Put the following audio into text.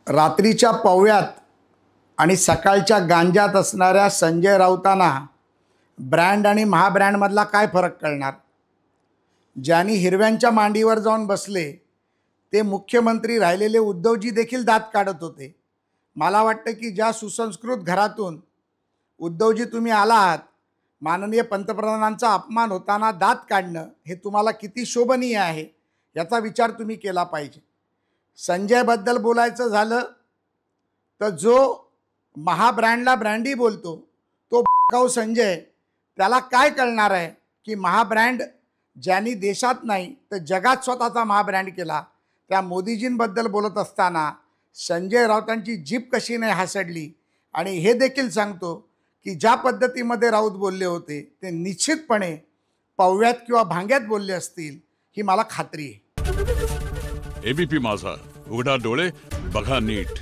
रात्रीच्या पवळ्यात आणि सकाळच्या गांजात असणाऱ्या संजय राऊतांना ब्रँड आणि महाब्रँडमधला काय फरक कळणार? ज्यांनी हिरव्यांच्या मांडीवर जाऊन बसले ते मुख्यमंत्री राहिलेले उद्धवजी देखील दात काढत होते. मला वाटतं की ज्या सुसंस्कृत घरातून उद्धवजी तुम्ही आला आहात, माननीय पंतप्रधानांचा अपमान होताना दात काढणं हे तुम्हाला किती शोभनीय आहे याचा विचार तुम्ही केला पाहिजे. संजयबद्दल बोलायचं झालं तर जो महाब्रँडला ब्रँडी बोलतो तो काऊ संजय, त्याला काय कळणार आहे की महाब्रँड ज्यांनी देशात नाही तर जगात स्वतःचा महाब्रँड केला त्या मोदीजींबद्दल बोलत असताना संजय राऊतांची जीभ कशी नाही हासडली. आणि हे देखील सांगतो की ज्या पद्धतीमध्ये राऊत बोलले होते ते निश्चितपणे पवव्यात किंवा भांग्यात बोलले असतील ही मला खात्री आहे. एबीपी माझा, उघडा डोळे बघा नीट.